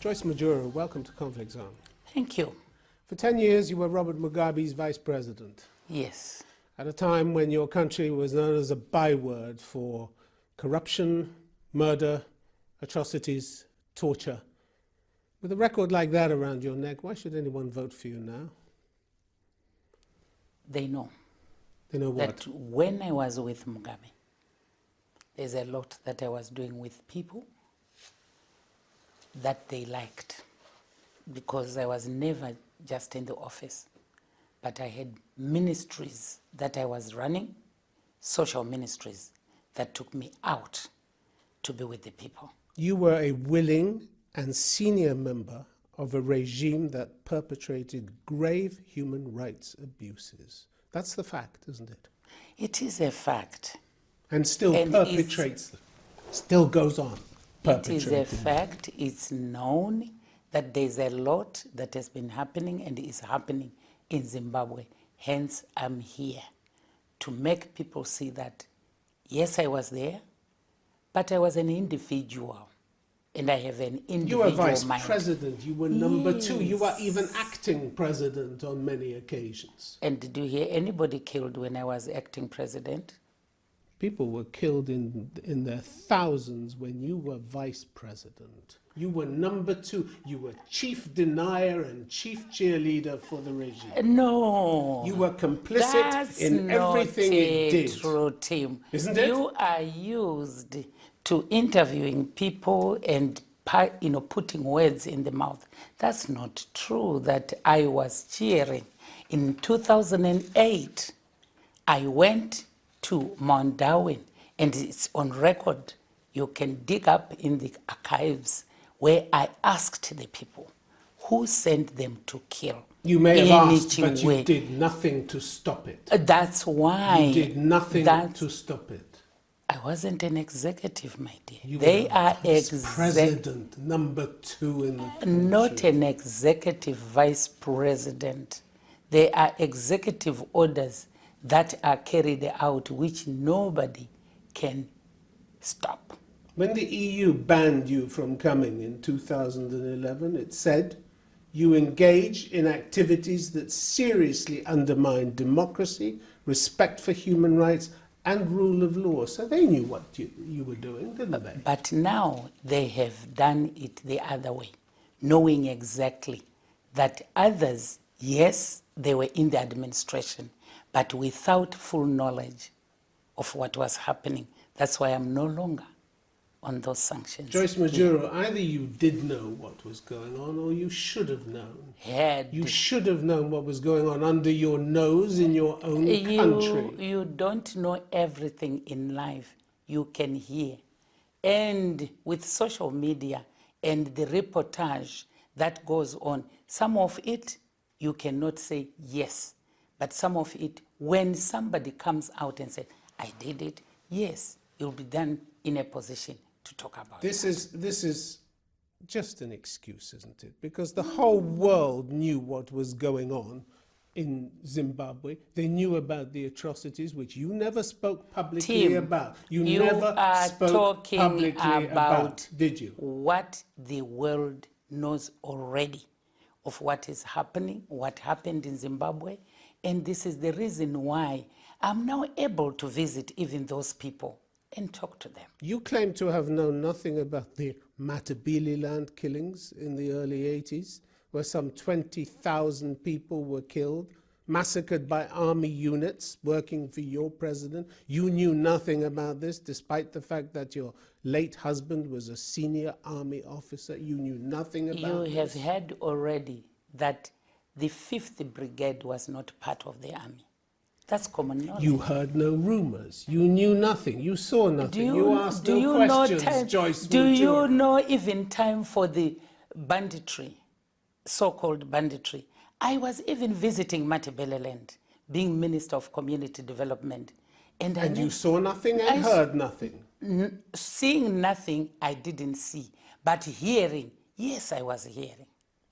Joyce Mujuru, welcome to Conflict Zone. Thank you. For 10 years, you were Robert Mugabe's vice president. Yes. At a time when your country was known as a byword for corruption, murder, atrocities, torture. With a record like that around your neck, why should anyone vote for you now? They know. They know what? That when I was with Mugabe, there's a lot that I was doing with people that they liked, because I was never just in the office, but I had ministries that I was running, social ministries that took me out to be with the people. You were a willing and senior member of a regime that perpetrated grave human rights abuses. That's the fact, isn't it? It is a fact. And still perpetrates them. Still goes on perpetrating. It is a fact. It's known that there's a lot that has been happening and is happening in Zimbabwe. Hence, I'm here to make people see that, yes, I was there, but I was an individual. And I have an individual You were vice mind. president, you were number 2, you were even acting president on many occasions. And did you hear anybody killed when I was acting president? People were killed in their thousands when you were vice president. You were number 2, you were chief denier and chief cheerleader for the regime. No. You were complicit in everything it did. That's not true, Tim. Isn't it? You are used to interviewing people and putting words in the mouth. That's not true that I was cheering. In 2008, I went to Mount Darwin, and it's on record. You can dig up in the archives where I asked the people who sent them to kill. You may have asked, but you did nothing to stop it. That's why. You did nothing to stop it. I wasn't an executive, my dear. You they were are president, number 2 in the country. Not an executive vice president. They are executive orders that are carried out, which nobody can stop. When the EU banned you from coming in 2011, it said you engage in activities that seriously undermine democracy, respect for human rights, and rule of law. So they knew what you were doing, didn't they? But now they have done it the other way, knowing exactly that others, yes, they were in the administration, but without full knowledge of what was happening. That's why I'm no longer on those sanctions. Joyce Mujuru, either you did know what was going on or you should have known. You should have known what was going on under your nose in your own country. You don't know everything in life. You can hear. And with social media and the reportage that goes on, some of it you cannot say yes. But some of it, when somebody comes out and says, I did it, yes, you'll be then in a position to talk about it. This is just an excuse, isn't it? Because the whole world knew what was going on in Zimbabwe. They knew about the atrocities, which you never spoke publicly about. You never spoke publicly about, did you? What the world knows already of what is happening, what happened in Zimbabwe. And this is the reason why I'm now able to visit even those people and talk to them. You claim to have known nothing about the Matabele land killings in the early 80s, where some 20,000 people were killed, massacred by army units working for your president. You knew nothing about this, despite the fact that your late husband was a senior army officer. You knew nothing about this. You have heard already that the 5th Brigade was not part of the army. That's common knowledge. You heard no rumors. You knew nothing. You saw nothing. You asked no questions, Joyce. Do you know even time for the banditry, so-called banditry? I was even visiting Matabele land, being Minister of Community Development. And you saw nothing and heard nothing? Seeing nothing, I didn't see. But hearing, yes, I was hearing.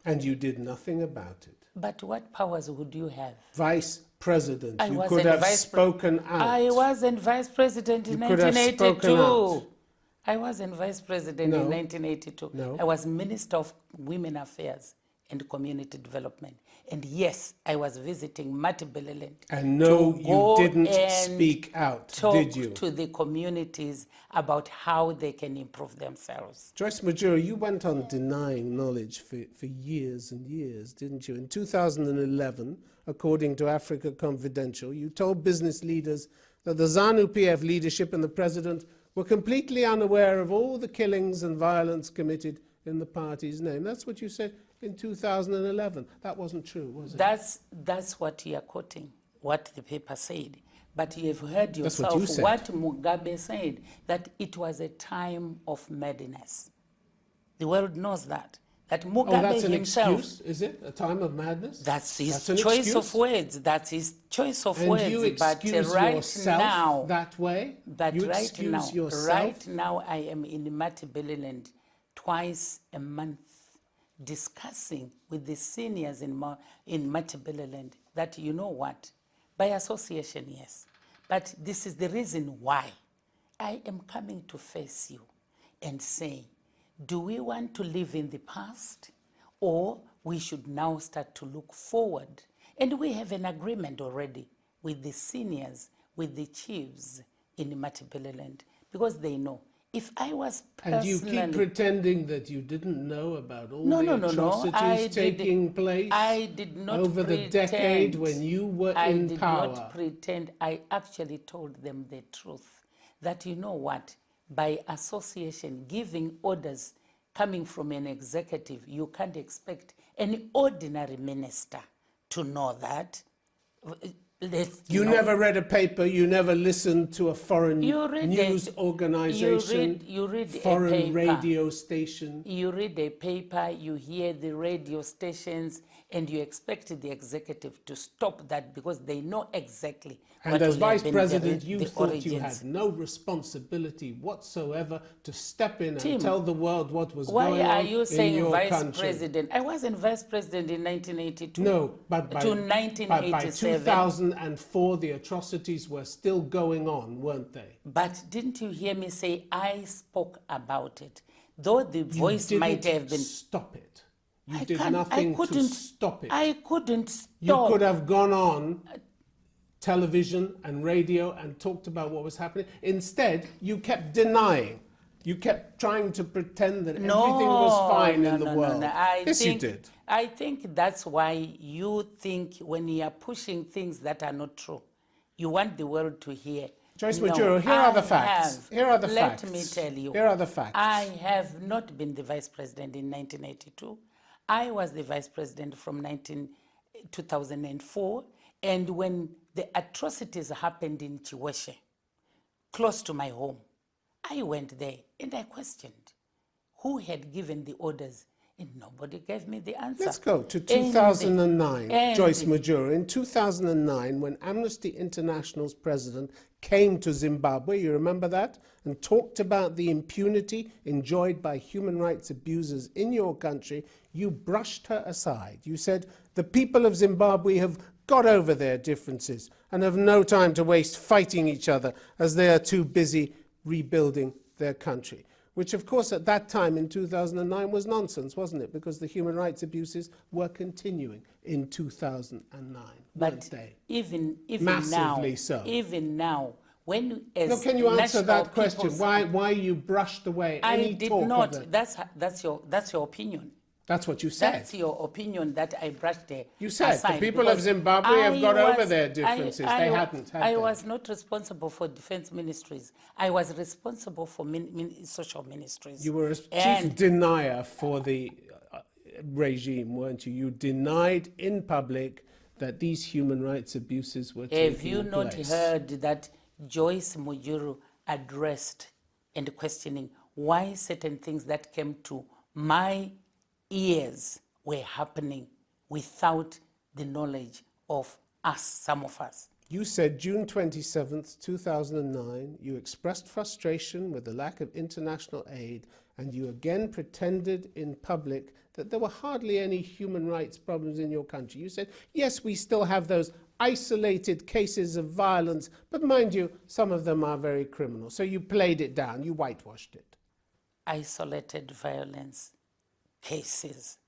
And you did nothing about it? But what powers would you have? Vice President, you could have spoken out. I wasn't Vice President in 1982. I wasn't vice president No. in 1982. No. I was Minister of Women Affairs and Community Development. And yes, I was visiting Matabeleland. And no, to you go didn't and speak out, talk did you? to the communities about how they can improve themselves. Joyce Mujuru, you went on denying knowledge for years and years, didn't you? In 2011, according to Africa Confidential, you told business leaders that the ZANU-PF leadership and the president were completely unaware of all the killings and violence committed in the party's name. That's what you said in 2011. That wasn't true, was it? That's what you are quoting, what the paper said. But you have heard That's what yourself you said. what Mugabe said, that it was a time of madness. The world knows that. That Mugabe Oh, that's an himself, excuse, is it? A time of madness? that's his an choice excuse? of words. That's his choice of And words. you But excuse right yourself now, that way? but You right excuse now, yourself? right now, I am in Matabeleland twice a month, discussing with the seniors in Matabeleland that, you know what, by association, yes, but this is the reason why I am coming to face you and say, do we want to live in the past, or we should now start to look forward? And we have an agreement already with the seniors, with the chiefs in Matabeleland, because they know. If I was And you personally... keep pretending that you didn't know about all No, the no, no, no. atrocities taking place I did not over the pretend. decade when you were in power. I did not pretend. I actually told them the truth. That, you know what, by association, giving orders coming from an executive, you can't expect any ordinary minister to know that. You never read a paper, you never listened to a foreign You read news it. organization, You read a foreign paper. radio station. You read a paper, you hear the radio stations, and you expect the executive to stop that because they know exactly And what as will have vice been president, the, you the thought origins. you had no responsibility whatsoever to step in Tim, and tell the world what was Why going on are you in saying your vice country. president? I wasn't vice president in 1982. No, but by, to by 1987. 2004, the atrocities were still going on, weren't they? But didn't you hear me say I spoke about it? Though the You voice might didn't have been... stop it. You I did can't- I nothing to couldn't- stop it. I couldn't You stop. could have gone on television and radio and talked about what was happening. Instead, you kept denying. You kept trying to pretend that everything was fine in the world. Yes, you did. I think that's why you think when you are pushing things that are not true, you want the world to hear. Joyce No, Mujuru, here are the I facts. have. Here are the facts. Let me tell you. Here are the facts. I have not been the vice president in 1982. I was the vice president from 2004, and when the atrocities happened in Chiweshe, close to my home, I went there and I questioned who had given the orders, and nobody gave me the answer. Let's go to 2009, and- Joyce Mujuru. In 2009, when Amnesty International's president came to Zimbabwe, you remember that, and talked about the impunity enjoyed by human rights abusers in your country, you brushed her aside. You said, the people of Zimbabwe have got over their differences and have no time to waste fighting each other as they are too busy rebuilding their country. Which, of course, at that time in 2009 was nonsense, wasn't it? Because the human rights abuses were continuing in 2009, weren't But they? even Massively now, so. even now, when as No, can you answer National that question? People's- Why you brushed away I any did talk not. of it? That's your opinion. That's what you said. That's your opinion that I brushed there. You said the aside people of because Zimbabwe have I got over was- their differences. They hadn't, had I they? was not responsible for defense ministries. I was responsible for social ministries. You were a chief And denier for the regime, weren't you? You denied in public that these human rights abuses were taking place. have you not heard that Joyce Mujuru addressed and questioning why certain things that came to my ears were happening without the knowledge of us, some of us? You said June 27th, 2009, you expressed frustration with the lack of international aid, and you again pretended in public that there were hardly any human rights problems in your country. You said, yes, we still have those isolated cases of violence, but mind you, some of them are very criminal. So you played it down, you whitewashed it. isolated violence cases.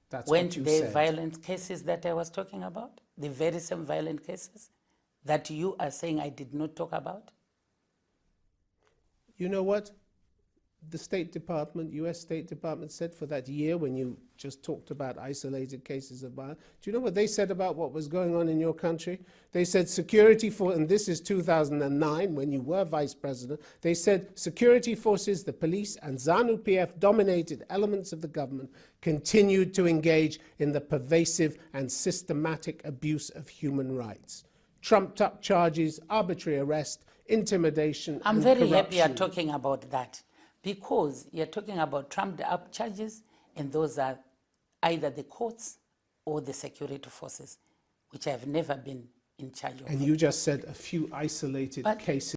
That's Weren't what you there said. violent cases that I was talking about? The very same violent cases that you are saying I did not talk about? You know what? The State Department, US State Department said for that year when you just talked about isolated cases of violence. Do you know what they said about what was going on in your country? They said security for, and this is 2009 when you were vice president, they said security forces, the police and ZANU-PF dominated elements of the government continued to engage in the pervasive and systematic abuse of human rights. Trumped up charges, arbitrary arrest, intimidation I'm and very corruption. happy you're talking about that, because you're talking about trumped up charges, and those are either the courts or the security forces, which I have never been in charge of. And you just said a few isolated But- cases.